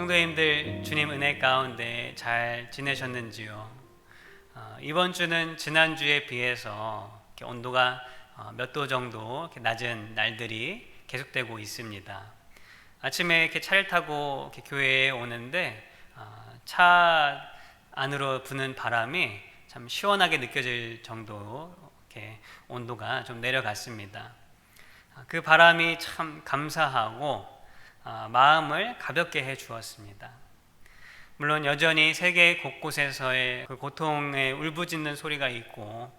성도님들, 주님 은혜 가운데 잘 지내셨는지요? 이번 주는 지난주에 비해서 이렇게 온도가 몇 도 정도 이렇게 낮은 날들이 계속되고 있습니다. 아침에 이렇게 차를 타고 이렇게 교회에 오는데 차 안으로 부는 바람이 참 시원하게 느껴질 정도로 이렇게 온도가 좀 내려갔습니다. 그 바람이 참 감사하고 마음을 가볍게 해 주었습니다. 물론 여전히 세계 곳곳에서의 그 고통의 울부짖는 소리가 있고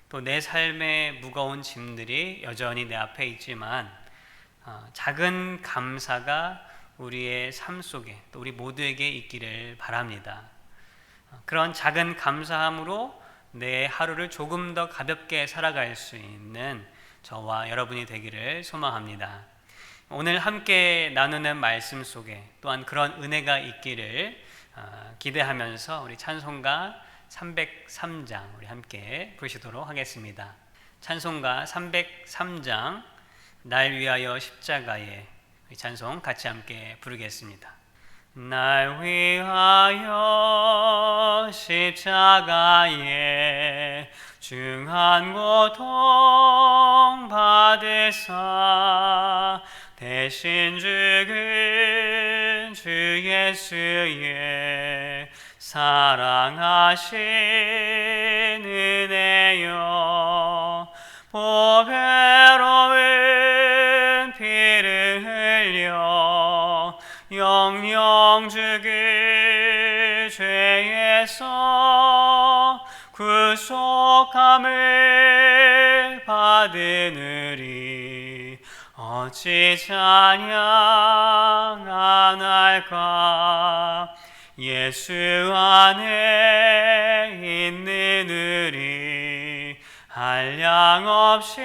또 내 삶의 무거운 짐들이 여전히 내 앞에 있지만 작은 감사가 우리의 삶 속에 또 우리 모두에게 있기를 바랍니다. 그런 작은 감사함으로 내 하루를 조금 더 가볍게 살아갈 수 있는 저와 여러분이 되기를 소망합니다. 오늘 함께 나누는 말씀 속에 또한 그런 은혜가 있기를 기대하면서 우리 찬송가 303장 우리 함께 부르시도록 하겠습니다. 찬송가 303장 날 위하여 십자가에 찬송 같이 함께 부르겠습니다. 날 위하여 십자가에 중한 고통 받으사 대신 죽은 주 예수의 사랑하신 은혜여 보배로운 피를 흘려 영영 죽은 죄에서 구속함을 받으느니 어찌 찬양 안 할까. 예수 안에 있는 우리 한량없이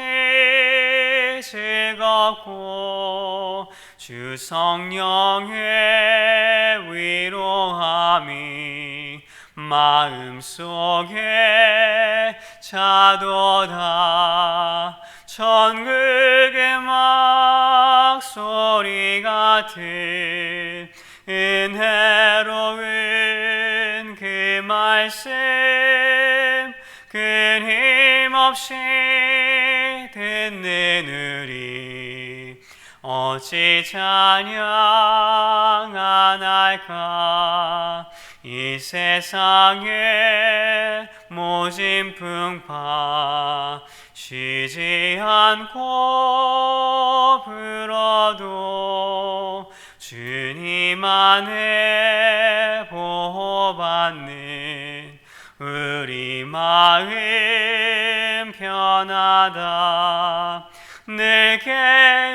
즐겁고 주 성령의 위로함이 마음속에 차도다. 천국의 막소리 같은 은혜로운 그 말씀 끊임없이 듣는 우리 어찌 찬양 안 할까. 이 세상에 모진 풍파 쉬지 않고 불어도 주님 안에 보호받는 우리 마음 편하다. 늘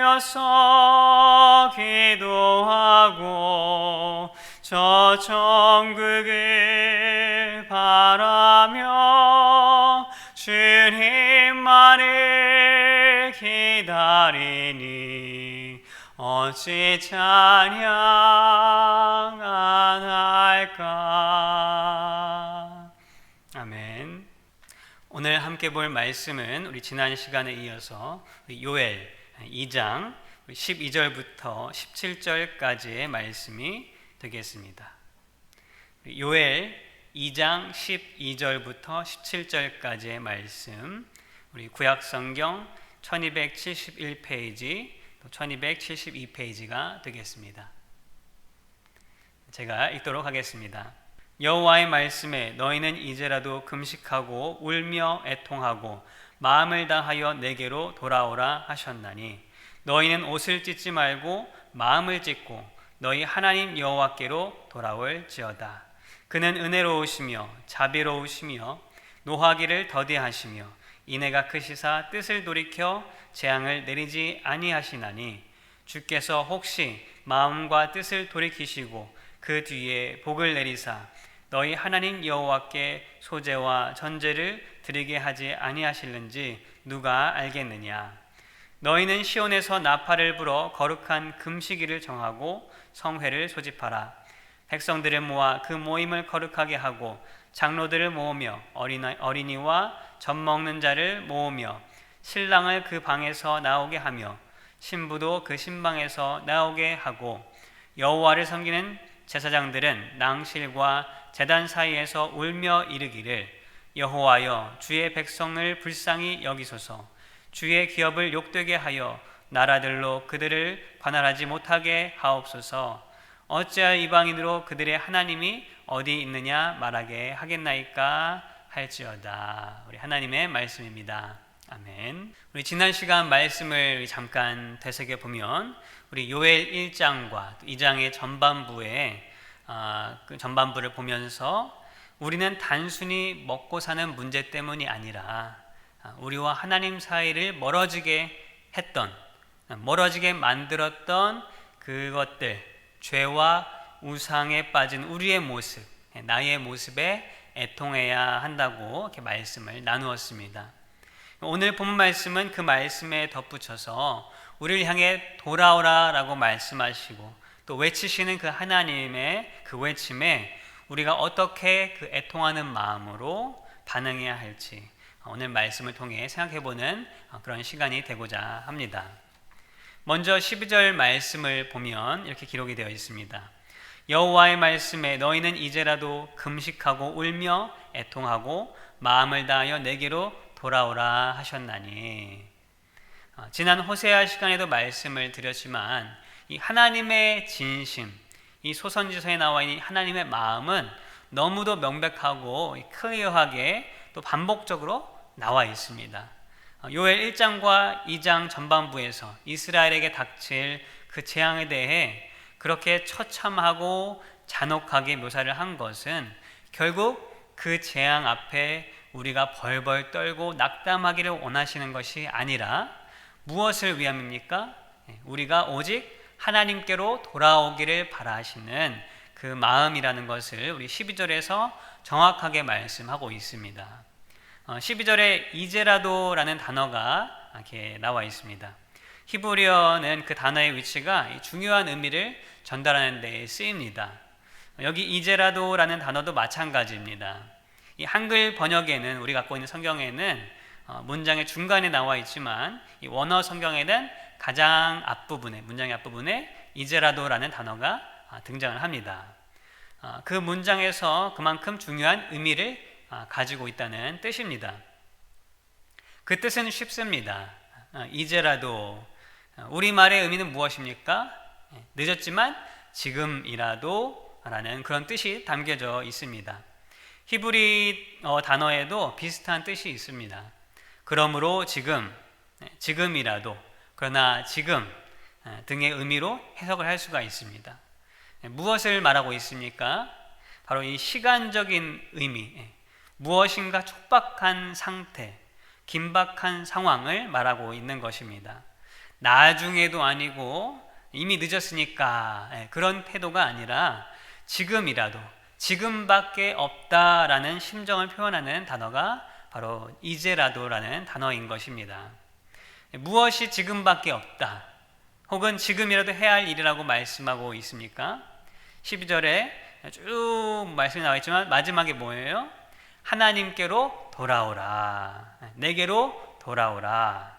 깨어서 기도하고 저 천국을 바라며 주님만을 기다리니 어찌 찬양 안 할까. 아멘. 오늘 함께 볼 말씀은 우리 지난 시간에 이어서 요엘 2장 12절부터 17절까지의 말씀이 되겠습니다. 요엘 2장 12절부터 17절까지의 말씀, 우리 구약성경 1271페이지 또 1272페이지가 되겠습니다. 제가 읽도록 하겠습니다. 여호와의 말씀에 너희는 이제라도 금식하고 울며 애통하고 마음을 다하여 내게로 돌아오라 하셨나니 너희는 옷을 찢지 말고 마음을 찢고 너희 하나님 여호와께로 돌아올지어다. 그는 은혜로우시며 자비로우시며 노하기를 더디하시며 인애가 크시사 뜻을 돌이켜 재앙을 내리지 아니하시나니 주께서 혹시 마음과 뜻을 돌이키시고 그 뒤에 복을 내리사 너희 하나님 여호와께 소제와 전제를 드리게 하지 아니하실는지 누가 알겠느냐. 너희는 시온에서 나팔을 불어 거룩한 금식일을 정하고 성회를 소집하라. 백성들을 모아 그 모임을 거룩하게 하고 장로들을 모으며 어린이와 젖 먹는 자를 모으며 신랑을 그 방에서 나오게 하며 신부도 그 신방에서 나오게 하고 여호와를 섬기는 제사장들은 낭실과 제단 사이에서 울며 이르기를 여호와여 주의 백성을 불쌍히 여기소서 주의 기업을 욕되게 하여 나라들로 그들을 관할하지 못하게 하옵소서 어찌하여 이방인으로 그들의 하나님이 어디 있느냐 말하게 하겠나이까 할지어다. 우리 하나님의 말씀입니다. 아멘. 우리 지난 시간 말씀을 잠깐 되새겨 보면 우리 요엘 1장과 2장의 전반부에 그 전반부를 보면서 우리는 단순히 먹고 사는 문제 때문이 아니라 우리와 하나님 사이를 멀어지게 만들었던 그것들, 죄와 우상에 빠진 우리의 모습, 나의 모습에 애통해야 한다고 이렇게 말씀을 나누었습니다. 오늘 본 말씀은 그 말씀에 덧붙여서 우리를 향해 돌아오라라고 말씀하시고 또 외치시는 그 하나님의 그 외침에 우리가 어떻게 그 애통하는 마음으로 반응해야 할지 오늘 말씀을 통해 생각해보는 그런 시간이 되고자 합니다. 먼저 12절 말씀을 보면 이렇게 기록이 되어 있습니다. 여호와의 말씀에 너희는 이제라도 금식하고 울며 애통하고 마음을 다하여 내게로 돌아오라 하셨나니. 지난 호세아 시간에도 말씀을 드렸지만 이 하나님의 진심, 이 소선지서에 나와 있는 하나님의 마음은 너무도 명백하고 클리어하게 또 반복적으로 나와 있습니다. 요엘 1장과 2장 전반부에서 이스라엘에게 닥칠 그 재앙에 대해 그렇게 처참하고 잔혹하게 묘사를 한 것은 결국 그 재앙 앞에 우리가 벌벌 떨고 낙담하기를 원하시는 것이 아니라 무엇을 위함입니까? 우리가 오직 하나님께로 돌아오기를 바라시는 그 마음이라는 것을 우리 12절에서 정확하게 말씀하고 있습니다. 12절에 이제라도 라는 단어가 이렇게 나와 있습니다. 히브리어는 그 단어의 위치가 중요한 의미를 전달하는 데 쓰입니다. 여기 이제라도 라는 단어도 마찬가지입니다. 이 한글 번역에는 우리 갖고 있는 성경에는 문장의 중간에 나와 있지만 이 원어 성경에는 가장 앞부분에 문장의 앞부분에 이제라도라는 단어가 등장을 합니다. 그 문장에서 그만큼 중요한 의미를 가지고 있다는 뜻입니다. 그 뜻은 쉽습니다. 이제라도 우리말의 의미는 무엇입니까? 늦었지만 지금이라도 라는 그런 뜻이 담겨져 있습니다. 히브리어 단어에도 비슷한 뜻이 있습니다. 그러므로 지금, 지금이라도, 그러나 지금 등의 의미로 해석을 할 수가 있습니다. 무엇을 말하고 있습니까? 바로 이 시간적인 의미, 무엇인가 촉박한 상태, 긴박한 상황을 말하고 있는 것입니다. 나중에도 아니고 이미 늦었으니까 그런 태도가 아니라 지금이라도, 지금밖에 없다라는 심정을 표현하는 단어가 바로 이제라도라는 단어인 것입니다. 무엇이 지금밖에 없다 혹은 지금이라도 해야 할 일이라고 말씀하고 있습니까? 12절에 쭉 말씀이 나와 있지만 마지막에 뭐예요? 하나님께로 돌아오라, 내게로 돌아오라.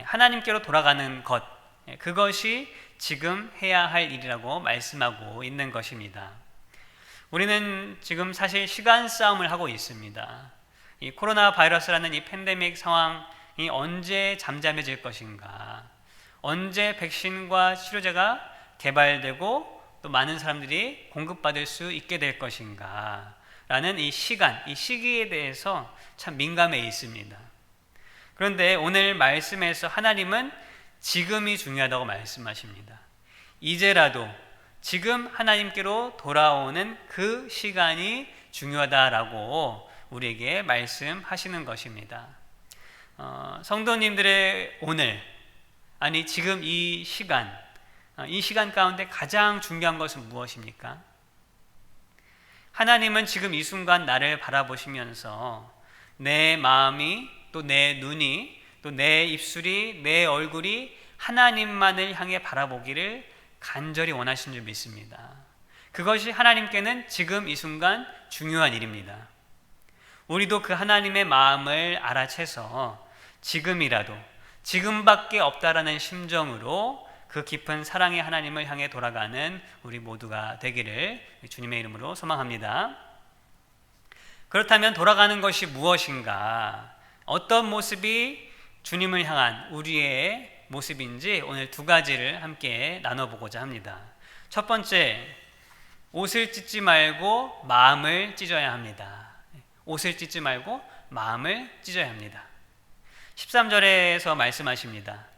하나님께로 돌아가는 것, 그것이 지금 해야 할 일이라고 말씀하고 있는 것입니다. 우리는 지금 사실 시간 싸움을 하고 있습니다. 이 코로나 바이러스라는 이 팬데믹 상황이 언제 잠잠해질 것인가, 언제 백신과 치료제가 개발되고 또 많은 사람들이 공급받을 수 있게 될 것인가 라는 이 시간, 이 시기에 대해서 참 민감해 있습니다. 그런데 오늘 말씀에서 하나님은 지금이 중요하다고 말씀하십니다. 이제라도 지금 하나님께로 돌아오는 그 시간이 중요하다라고 우리에게 말씀하시는 것입니다. 성도님들의 오늘, 아니 지금 이 시간 가운데 가장 중요한 것은 무엇입니까? 하나님은 지금 이 순간 나를 바라보시면서 내 마음이 또 내 눈이 또 내 입술이 내 얼굴이 하나님만을 향해 바라보기를 간절히 원하신 줄 믿습니다. 그것이 하나님께는 지금 이 순간 중요한 일입니다. 우리도 그 하나님의 마음을 알아채서 지금이라도, 지금밖에 없다라는 심정으로 그 깊은 사랑의 하나님을 향해 돌아가는 우리 모두가 되기를 주님의 이름으로 소망합니다. 그렇다면 돌아가는 것이 무엇인가? 어떤 모습이 주님을 향한 우리의 모습인지 오늘 두 가지를 함께 나눠보고자 합니다. 첫 번째, 옷을 찢지 말고 마음을 찢어야 합니다. 옷을 찢지 말고 마음을 찢어야 합니다. 13절에서 말씀하십니다.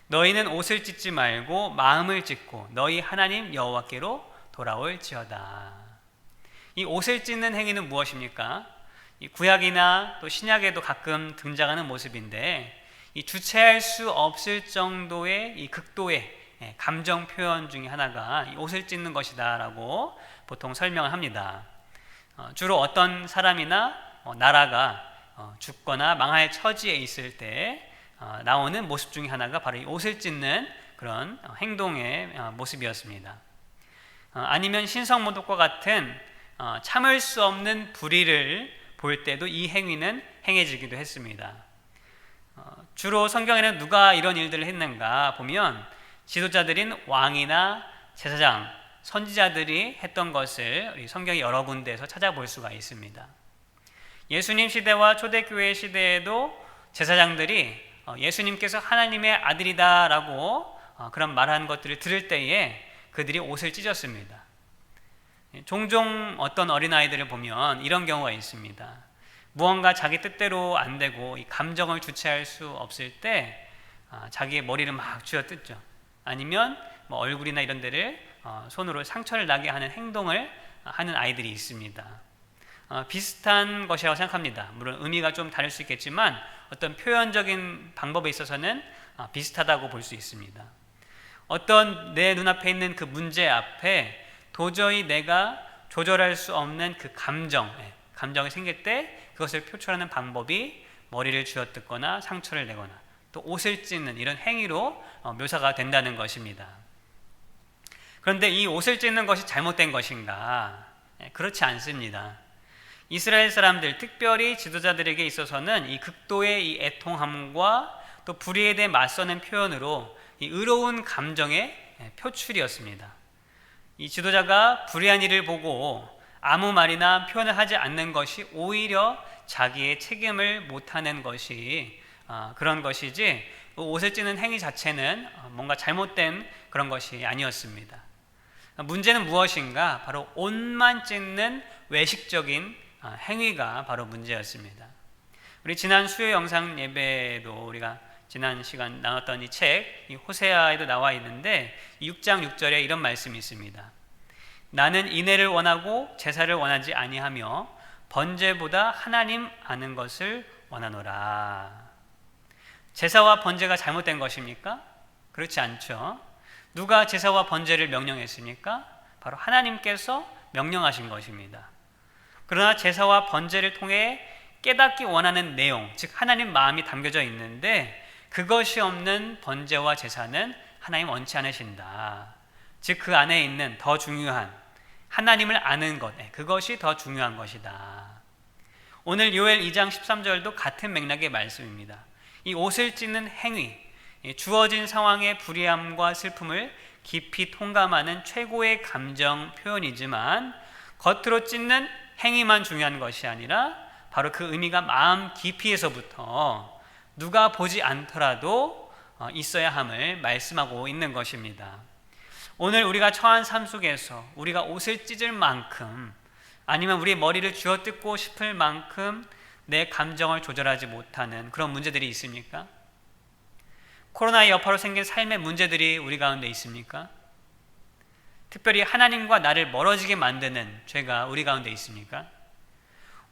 너희는 옷을 찢지 말고 마음을 찢고 너희 하나님 여호와께로 돌아올지어다. 이 옷을 찢는 행위는 무엇입니까? 이 구약이나 또 신약에도 가끔 등장하는 모습인데 이 주체할 수 없을 정도의 이 극도의 감정 표현 중에 하나가 이 옷을 찢는 것이다라고 보통 설명을 합니다. 주로 어떤 사람이나 나라가 죽거나 망할 처지에 있을 때 나오는 모습 중에 하나가 바로 이 옷을 찢는 그런 행동의 모습이었습니다. 아니면 신성모독과 같은 참을 수 없는 불의를 볼 때도 이 행위는 행해지기도 했습니다. 주로 성경에는 누가 이런 일들을 했는가 보면 지도자들인 왕이나 제사장, 선지자들이 했던 것을 우리 성경의 여러 군데에서 찾아볼 수가 있습니다. 예수님 시대와 초대교회 시대에도 제사장들이 예수님께서 하나님의 아들이다라고 그런 말한 것들을 들을 때에 그들이 옷을 찢었습니다. 종종 어떤 어린아이들을 보면 이런 경우가 있습니다. 무언가 자기 뜻대로 안 되고 이 감정을 주체할 수 없을 때 자기의 머리를 막 쥐어뜯죠. 아니면 뭐 얼굴이나 이런 데를 손으로 상처를 나게 하는 행동을 하는 아이들이 있습니다. 비슷한 것이라고 생각합니다. 물론 의미가 좀 다를 수 있겠지만 어떤 표현적인 방법에 있어서는 비슷하다고 볼 수 있습니다. 어떤 내 눈앞에 있는 그 문제 앞에 도저히 내가 조절할 수 없는 그 감정이 생길 때 그것을 표출하는 방법이 머리를 쥐어뜯거나 상처를 내거나 또 옷을 찢는 이런 행위로 묘사가 된다는 것입니다. 그런데 이 옷을 찢는 것이 잘못된 것인가? 그렇지 않습니다. 이스라엘 사람들, 특별히 지도자들에게 있어서는 이 극도의 이 애통함과 또 불의에 대해 맞서는 표현으로 이 의로운 감정의 표출이었습니다. 이 지도자가 불의한 일을 보고 아무 말이나 표현을 하지 않는 것이 오히려 자기의 책임을 못하는 것이 그런 것이지 옷을 찢는 행위 자체는 뭔가 잘못된 그런 것이 아니었습니다. 문제는 무엇인가? 바로 옷만 찢는 외식적인 행위가 바로 문제였습니다. 우리 지난 수요 영상 예배에도 우리가 지난 시간 나눴던 이 책, 이 호세아에도 나와 있는데 6장 6절에 이런 말씀이 있습니다. 나는 인애를 원하고 제사를 원하지 아니하며 번제보다 하나님 아는 것을 원하노라. 제사와 번제가 잘못된 것입니까? 그렇지 않죠. 누가 제사와 번제를 명령했습니까? 바로 하나님께서 명령하신 것입니다. 그러나 제사와 번제를 통해 깨닫기 원하는 내용, 즉 하나님 마음이 담겨져 있는데 그것이 없는 번제와 제사는 하나님 원치 않으신다. 즉 그 안에 있는 더 중요한 하나님을 아는 것, 그것이 더 중요한 것이다. 오늘 요엘 2장 13절도 같은 맥락의 말씀입니다. 이 옷을 찢는 행위, 주어진 상황의 불의함과 슬픔을 깊이 통감하는 최고의 감정 표현이지만 겉으로 찢는 행위만 중요한 것이 아니라 바로 그 의미가 마음 깊이에서부터 누가 보지 않더라도 있어야 함을 말씀하고 있는 것입니다. 오늘 우리가 처한 삶 속에서 우리가 옷을 찢을 만큼 아니면 우리 머리를 쥐어뜯고 싶을 만큼 내 감정을 조절하지 못하는 그런 문제들이 있습니까? 코로나의 여파로 생긴 삶의 문제들이 우리 가운데 있습니까? 특별히 하나님과 나를 멀어지게 만드는 죄가 우리 가운데 있습니까?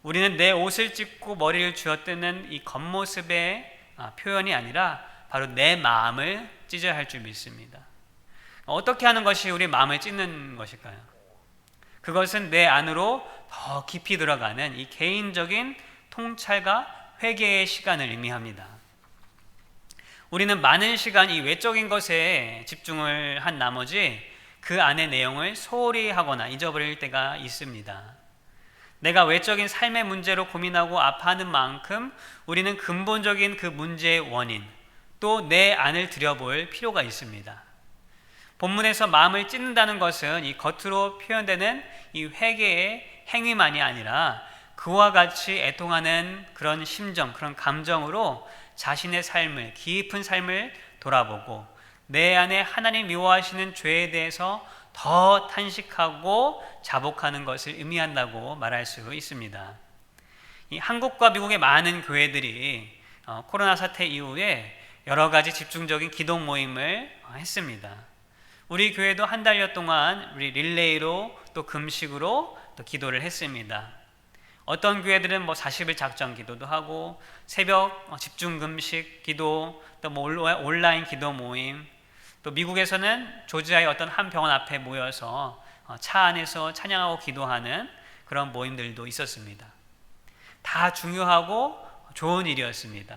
우리는 내 옷을 찢고 머리를 쥐어뜯는 이 겉모습의 표현이 아니라 바로 내 마음을 찢어야 할 줄 믿습니다. 어떻게 하는 것이 우리 마음을 찢는 것일까요? 그것은 내 안으로 더 깊이 들어가는 이 개인적인 통찰과 회개의 시간을 의미합니다. 우리는 많은 시간 이 외적인 것에 집중을 한 나머지 그 안의 내용을 소홀히 하거나 잊어버릴 때가 있습니다. 내가 외적인 삶의 문제로 고민하고 아파하는 만큼 우리는 근본적인 그 문제의 원인 또 내 안을 들여볼 필요가 있습니다. 본문에서 마음을 찢는다는 것은 이 겉으로 표현되는 이 회개의 행위만이 아니라 그와 같이 애통하는 그런 심정, 그런 감정으로 자신의 삶을, 깊은 삶을 돌아보고 내 안에 하나님 미워하시는 죄에 대해서 더 탄식하고 자복하는 것을 의미한다고 말할 수 있습니다. 이 한국과 미국의 많은 교회들이 코로나 사태 이후에 여러 가지 집중적인 기도 모임을 했습니다. 우리 교회도 한 달여 동안 우리 릴레이로 또 금식으로 또 기도를 했습니다. 어떤 교회들은 40일 작정 기도도 하고 새벽 집중 금식 기도, 또 온라인 기도 모임, 또 미국에서는 조지아의 어떤 한 병원 앞에 모여서 차 안에서 찬양하고 기도하는 그런 모임들도 있었습니다. 다 중요하고 좋은 일이었습니다.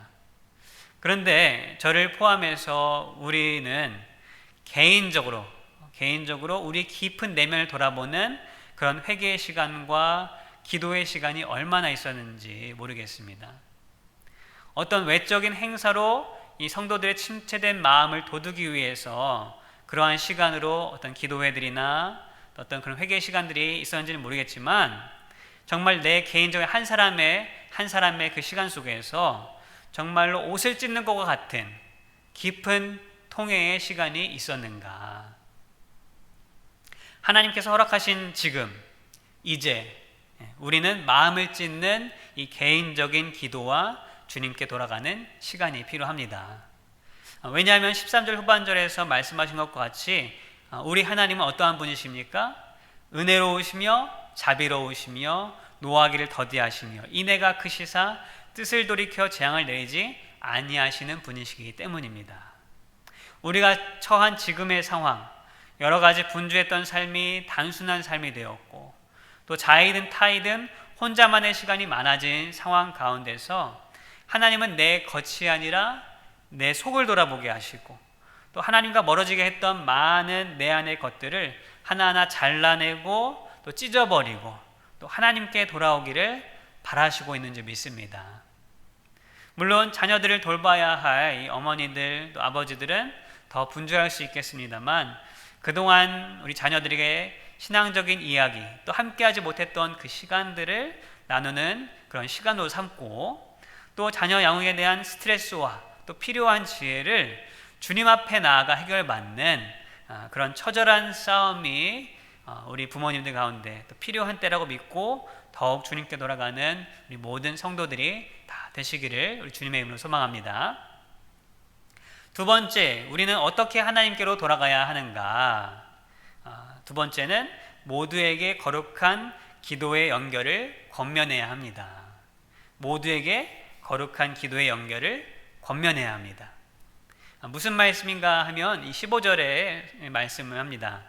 그런데 저를 포함해서 우리는 개인적으로 우리 깊은 내면을 돌아보는 그런 회개의 시간과 기도의 시간이 얼마나 있었는지 모르겠습니다. 어떤 외적인 행사로 이 성도들의 침체된 마음을 돋우기 위해서 그러한 시간으로 어떤 기도회들이나 어떤 그런 회개의 시간들이 있었는지는 모르겠지만 정말 내 개인적인 한 사람의 그 시간 속에서 정말로 옷을 찢는 것과 같은 깊은 통회의 시간이 있었는가? 하나님께서 허락하신 지금, 이제 우리는 마음을 찢는 이 개인적인 기도와 주님께 돌아가는 시간이 필요합니다. 왜냐하면 13절 후반절에서 말씀하신 것과 같이 우리 하나님은 어떠한 분이십니까? 은혜로우시며 자비로우시며 노하기를 더디하시며 인애가 크시사 뜻을 돌이켜 재앙을 내리지 아니하시는 분이시기 때문입니다. 우리가 처한 지금의 상황, 여러 가지 분주했던 삶이 단순한 삶이 되었고 또 자이든 타이든 혼자만의 시간이 많아진 상황 가운데서 하나님은 내 겉이 아니라 내 속을 돌아보게 하시고 또 하나님과 멀어지게 했던 많은 내 안의 것들을 하나하나 잘라내고 또 찢어버리고 또 하나님께 돌아오기를 바라시고 있는 줄 믿습니다. 물론 자녀들을 돌봐야 할 이 어머니들 또 아버지들은 더 분주할 수 있겠습니다만 그동안 우리 자녀들에게 신앙적인 이야기 또 함께하지 못했던 그 시간들을 나누는 그런 시간으로 삼고 또 자녀 양육에 대한 스트레스와 또 필요한 지혜를 주님 앞에 나아가 해결받는 그런 처절한 싸움이 우리 부모님들 가운데 또 필요한 때라고 믿고 더욱 주님께 돌아가는 우리 모든 성도들이 다 되시기를 우리 주님의 이름으로 소망합니다. 두 번째, 우리는 어떻게 하나님께로 돌아가야 하는가? 두 번째는 모두에게 거룩한 기도의 연결을 권면해야 합니다. 모두에게 거룩한 기도의 연결을 권면해야 합니다. 무슨 말씀인가 하면 이 15절에 말씀을 합니다.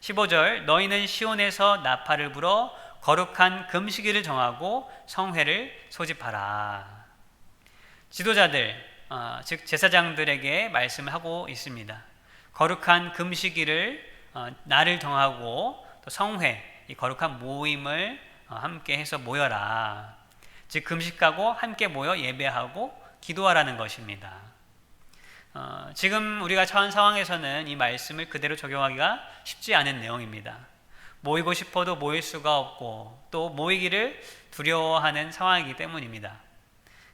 15절, 너희는 시온에서 나팔을 불어 거룩한 금식일을 정하고 성회를 소집하라. 지도자들, 즉 제사장들에게 말씀을 하고 있습니다. 거룩한 금식일을 날을 정하고 또 성회, 이 거룩한 모임을 함께 해서 모여라. 즉 금식하고 함께 모여 예배하고 기도하라는 것입니다. 지금 우리가 처한 상황에서는 이 말씀을 그대로 적용하기가 쉽지 않은 내용입니다. 모이고 싶어도 모일 수가 없고 또 모이기를 두려워하는 상황이기 때문입니다.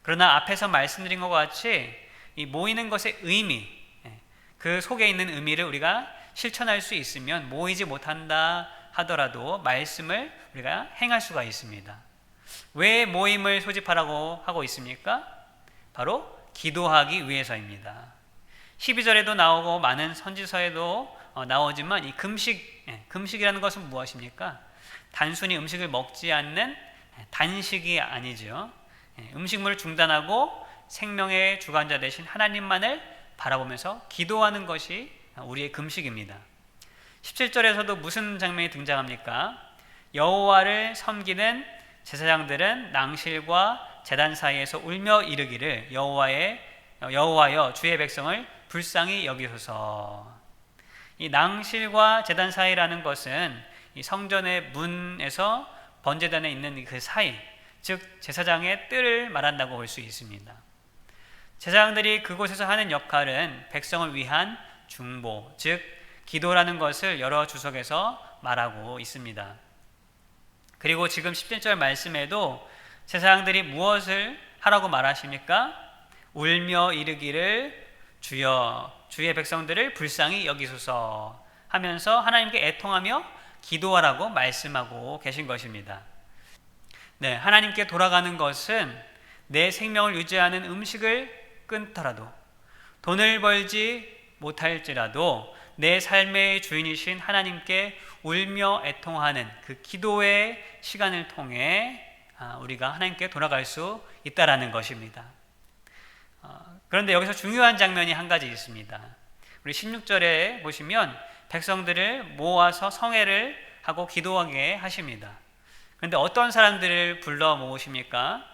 그러나 앞에서 말씀드린 것과 같이 이 모이는 것의 의미, 그 속에 있는 의미를 우리가 실천할 수 있으면 모이지 못한다 하더라도 말씀을 우리가 행할 수가 있습니다. 왜 모임을 소집하라고 하고 있습니까? 바로 기도하기 위해서입니다. 12절에도 나오고 많은 선지서에도 나오지만 이 금식이라는 것은 무엇입니까? 단순히 음식을 먹지 않는 단식이 아니죠. 음식물을 중단하고 생명의 주관자 되신 하나님만을 바라보면서 기도하는 것이 우리의 금식입니다. 17절에서도 무슨 장면이 등장합니까? 여호와를 섬기는 제사장들은 낭실과 제단 사이에서 울며 이르기를 여호와여 주의 백성을 불쌍히 여기소서. 이 낭실과 제단 사이라는 것은 이 성전의 문에서 번제단에 있는 그 사이, 즉 제사장의 뜰을 말한다고 볼 수 있습니다. 제사장들이 그곳에서 하는 역할은 백성을 위한 중보, 즉 기도라는 것을 여러 주석에서 말하고 있습니다. 그리고 지금 17절 말씀에도 제사장들이 무엇을 하라고 말하십니까? 울며 이르기를 주여 주의 백성들을 불쌍히 여기소서 하면서 하나님께 애통하며 기도하라고 말씀하고 계신 것입니다. 네, 하나님께 돌아가는 것은 내 생명을 유지하는 음식을 끊더라도, 돈을 벌지 못할지라도 내 삶의 주인이신 하나님께 울며 애통하는 그 기도의 시간을 통해 우리가 하나님께 돌아갈 수 있다라는 것입니다. 그런데 여기서 중요한 장면이 한 가지 있습니다. 우리 16절에 보시면 백성들을 모아서 성회를 하고 기도하게 하십니다. 그런데 어떤 사람들을 불러 모으십니까?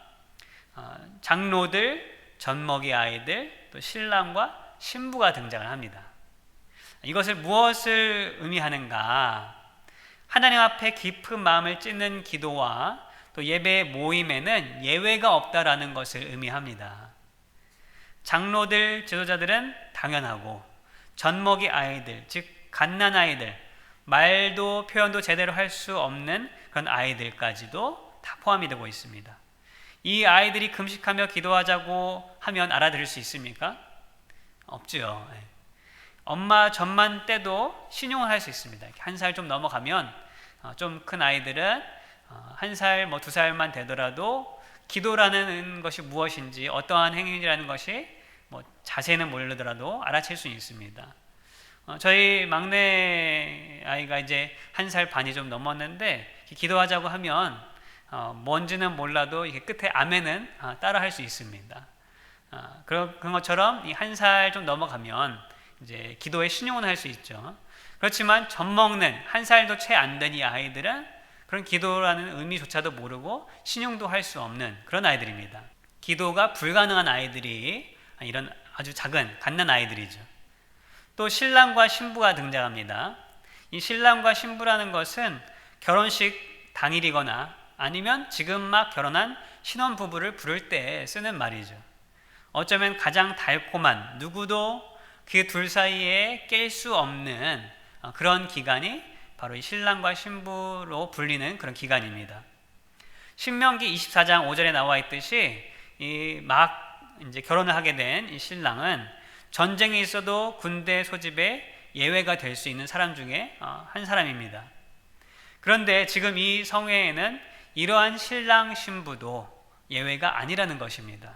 장로들, 젖먹이 아이들, 또 신랑과 신부가 등장을 합니다. 이것을 무엇을 의미하는가? 하나님 앞에 깊은 마음을 찢는 기도와 또 예배의 모임에는 예외가 없다라는 것을 의미합니다. 장로들, 지도자들은 당연하고 젖먹이 아이들, 즉 갓난 아이들, 말도 표현도 제대로 할 수 없는 그런 아이들까지도 다 포함이 되고 있습니다. 이 아이들이 금식하며 기도하자고 하면 알아들을 수 있습니까? 없죠. 엄마 젖만 떼도 신용을 할 수 있습니다. 한 살 좀 넘어가면 좀 큰 아이들은 한 살, 2살만 되더라도 기도라는 것이 무엇인지, 어떠한 행위라는 것이 자세히는 모르더라도 알아챌 수 있습니다. 저희 막내 아이가 이제 1살 반이 좀 넘었는데 기도하자고 하면 뭔지는 몰라도 이게 끝에 아멘은 따라 할 수 있습니다. 그런 것처럼 이 1살 좀 넘어가면 이제 기도에 신용은 할 수 있죠. 그렇지만 젖 먹는 1살도 채 안 된 이 아이들은 그런 기도라는 의미조차도 모르고 신용도 할 수 없는 그런 아이들입니다. 기도가 불가능한 아이들이 이런 아주 작은 갓난 아이들이죠. 또 신랑과 신부가 등장합니다. 이 신랑과 신부라는 것은 결혼식 당일이거나 아니면 지금 막 결혼한 신혼부부를 부를 때 쓰는 말이죠. 어쩌면 가장 달콤한, 누구도 그 둘 사이에 깰 수 없는 그런 기간이 바로 이 신랑과 신부로 불리는 그런 기간입니다. 신명기 24장 5절에 나와 있듯이 이제 결혼을 하게 된 이 신랑은 전쟁이 있어도 군대 소집에 예외가 될 수 있는 사람 중에 한 사람입니다. 그런데 지금 이 성회에는 이러한 신랑 신부도 예외가 아니라는 것입니다.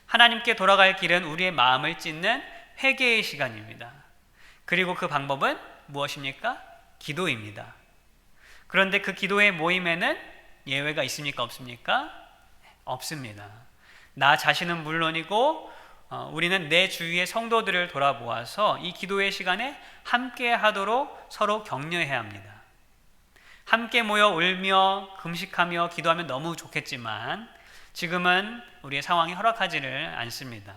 하나님께 돌아갈 길은 우리의 마음을 찢는 회개의 시간입니다. 그리고 그 방법은 무엇입니까? 기도입니다. 그런데 그 기도의 모임에는 예외가 있습니까? 없습니까? 없습니다. 나 자신은 물론이고 우리는 내 주위의 성도들을 돌아보아서 이 기도의 시간에 함께 하도록 서로 격려해야 합니다. 함께 모여 울며 금식하며 기도하면 너무 좋겠지만 지금은 우리의 상황이 허락하지를 않습니다.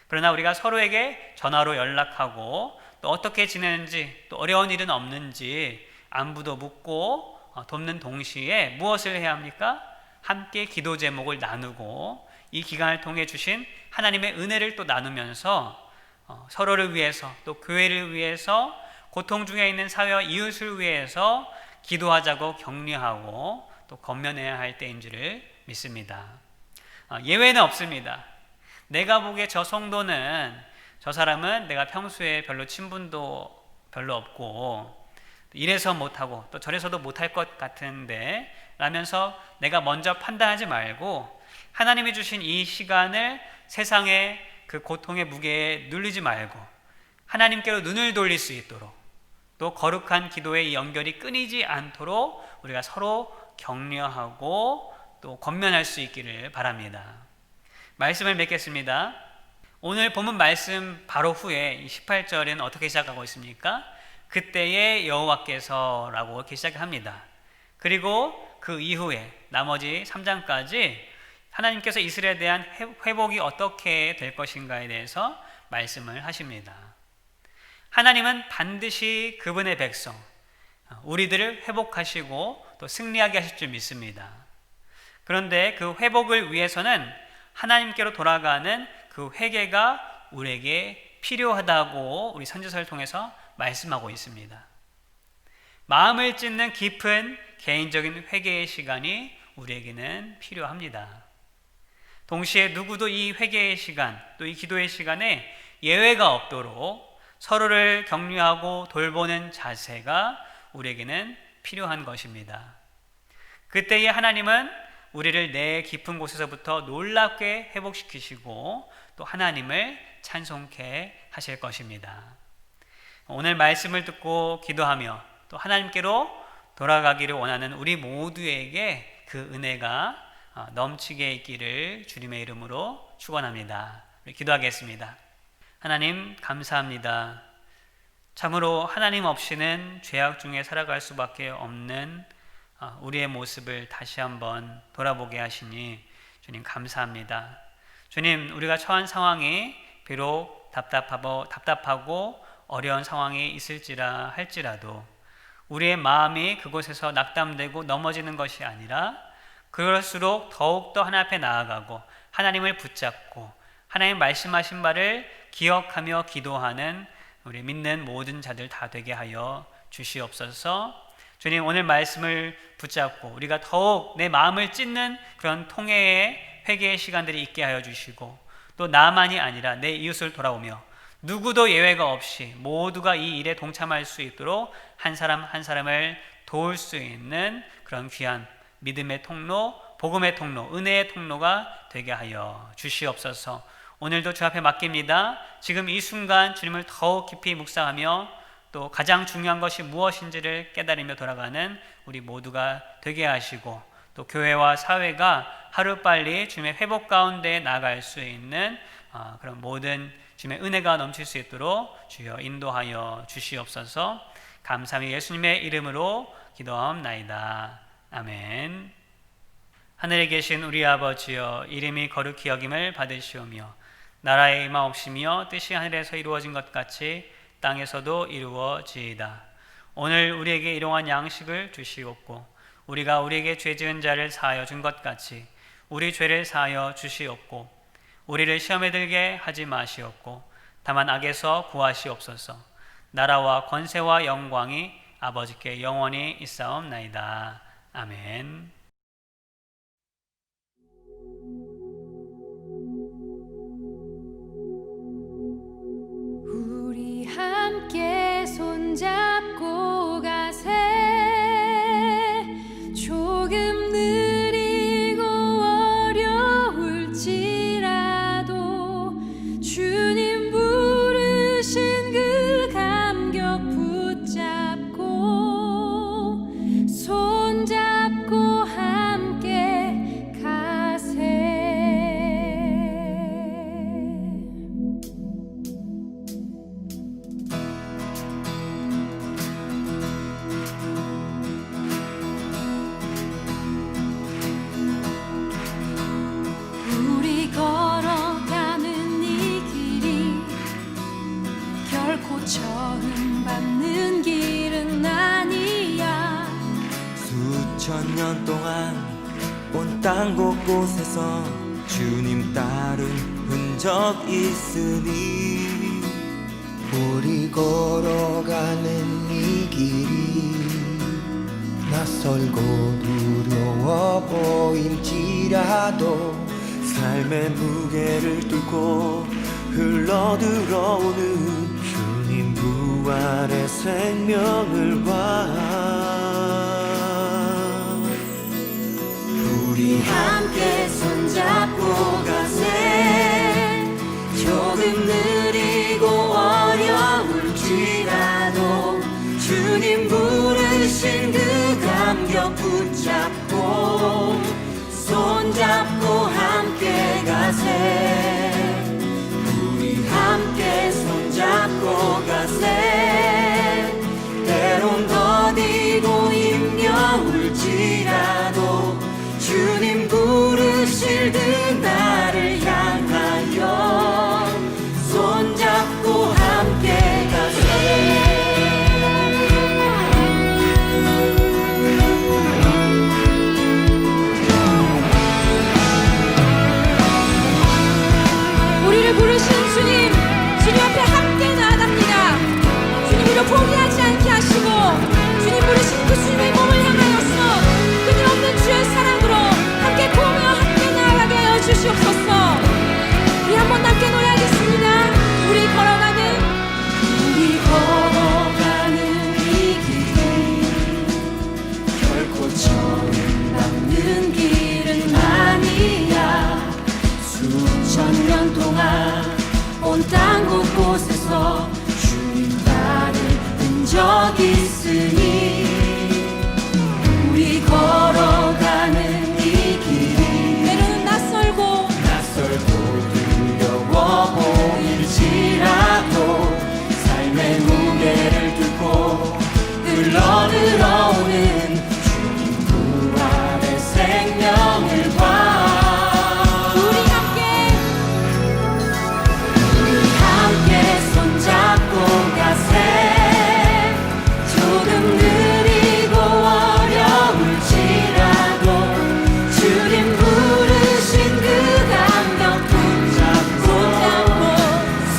그러나 우리가 서로에게 전화로 연락하고 또 어떻게 지내는지, 또 어려운 일은 없는지 안부도 묻고 돕는 동시에 무엇을 해야 합니까? 함께 기도 제목을 나누고 이 기간을 통해 주신 하나님의 은혜를 또 나누면서 서로를 위해서, 또 교회를 위해서, 고통 중에 있는 사회와 이웃을 위해서 기도하자고 격려하고 또 권면해야 할 때인 줄을 믿습니다. 예외는 없습니다. 내가 보기에 저 성도는, 저 사람은 내가 평소에 별로 친분도 별로 없고 이래서 못하고 또 저래서도 못할 것 같은데 라면서 내가 먼저 판단하지 말고 하나님이 주신 이 시간을 세상의 그 고통의 무게에 눌리지 말고 하나님께로 눈을 돌릴 수 있도록, 또 거룩한 기도의 연결이 끊이지 않도록 우리가 서로 격려하고 또 권면할 수 있기를 바랍니다. 말씀을 맺겠습니다. 오늘 본문 말씀 바로 후에 18절은 어떻게 시작하고 있습니까? 그때의 여호와께서라고 이렇게 시작합니다. 그리고 그 이후에 나머지 3장까지 하나님께서 이스라엘에 대한 회복이 어떻게 될 것인가에 대해서 말씀을 하십니다. 하나님은 반드시 그분의 백성, 우리들을 회복하시고 또 승리하게 하실 줄 믿습니다. 그런데 그 회복을 위해서는 하나님께로 돌아가는 그 회개가 우리에게 필요하다고 우리 선지서를 통해서 말씀하고 있습니다. 마음을 찢는 깊은 개인적인 회개의 시간이 우리에게는 필요합니다. 동시에 누구도 이 회개의 시간, 또 이 기도의 시간에 예외가 없도록 서로를 격려하고 돌보는 자세가 우리에게는 필요한 것입니다. 그때에 하나님은 우리를 내 깊은 곳에서부터 놀랍게 회복시키시고 또 하나님을 찬송케 하실 것입니다. 오늘 말씀을 듣고 기도하며 또 하나님께로 돌아가기를 원하는 우리 모두에게 그 은혜가 넘치게 있기를 주님의 이름으로 축원합니다. 우리 기도하겠습니다. 하나님 감사합니다. 참으로 하나님 없이는 죄악 중에 살아갈 수밖에 없는 우리의 모습을 다시 한번 돌아보게 하시니 주님 감사합니다. 주님, 우리가 처한 상황이 비록 답답하고 어려운 상황이 있을지라 할지라도 우리의 마음이 그곳에서 낙담되고 넘어지는 것이 아니라 그럴수록 더욱더 하나님 앞에 나아가고 하나님을 붙잡고 하나님 말씀하신 바를 기억하며 기도하는 우리 믿는 모든 자들 다 되게 하여 주시옵소서. 주님, 오늘 말씀을 붙잡고 우리가 더욱 내 마음을 찢는 그런 통회의 회개의 시간들이 있게 하여 주시고 또 나만이 아니라 내 이웃을 돌아오며 누구도 예외가 없이 모두가 이 일에 동참할 수 있도록 한 사람 한 사람을 도울 수 있는 그런 귀한 믿음의 통로, 복음의 통로, 은혜의 통로가 되게 하여 주시옵소서. 오늘도 주 앞에 맡깁니다. 지금 이 순간 주님을 더욱 깊이 묵상하며 또 가장 중요한 것이 무엇인지를 깨달으며 돌아가는 우리 모두가 되게 하시고 또 교회와 사회가 하루빨리 주님의 회복 가운데 나아갈 수 있는 그런 모든 주님의 은혜가 넘칠 수 있도록 주여 인도하여 주시옵소서. 감사히 예수님의 이름으로 기도하옵나이다. 아멘. 하늘에 계신 우리 아버지여, 이름이 거룩히 여김을 받으시오며 나라의 임하옵시며 뜻이 하늘에서 이루어진 것 같이 땅에서도 이루어지이다. 오늘 우리에게 일용할 양식을 주시옵고 우리가 우리에게 죄 지은 자를 사하여 준 것 같이 우리 죄를 사하여 주시옵고 우리를 시험에 들게 하지 마시옵고 다만 악에서 구하시옵소서. 나라와 권세와 영광이 아버지께 영원히 있사옵나이다. 아멘. 우리 함께 손잡고 가세. 조금 느리고 어려울지라도 주님 부르신 그 감격 붙잡고 손잡고 함께 가세. 우리 걸어가는 이 길이 결코 처음 밟는 길은 아니야. 수천 년 동안 온 땅 곳곳에서 주님 따른 흔적 있으니 우리 걸어가는 이 길이 낯설고 두려워 보일지라도 삶의 무게를 뚫고 흘러들어오는 주님 부활의 생명을 봐. 우리 함께 손잡고 가세. 조금 느리고 어려울지라도 주님 부르신 그 감격 붙잡고 손잡고 함께 가세. 우리 함께 손잡고 가세. 때론 더디고 힘겨울지라도 주님 부르실 듯 나를 향하여 손잡고 함께 가세. 우리를 부르신 주님 앞에 함께 나아갑니다. 주님, 우리를 들어오는 주님 부활의 생명을 봐. 우리 함께 손잡고 가세. 조금 느리고 어려울지라도 주님 부르신 그 감격 붙잡고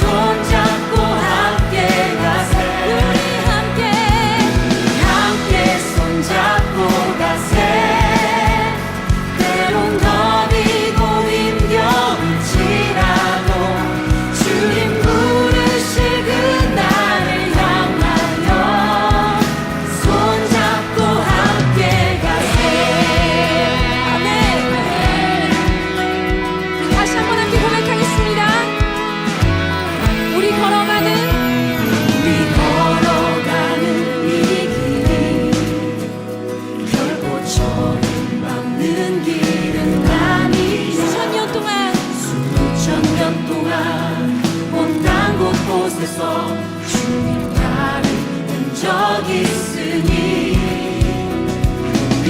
손잡고 함께 가세. 우리 함께 손잡고 가세. 때론 더디고 힘겨울지라도 주님 부르실 그 날을 향하여 손잡고 함께 가세. 아멘. 우리 다시 한번 함께 고백하겠습니다. 우리 걸어가는 이 길이 결코 처음 밟는 길은 아니야. 수천 년 동안 온 땅 곳곳에서 주님 따른 흔적 있으니 우리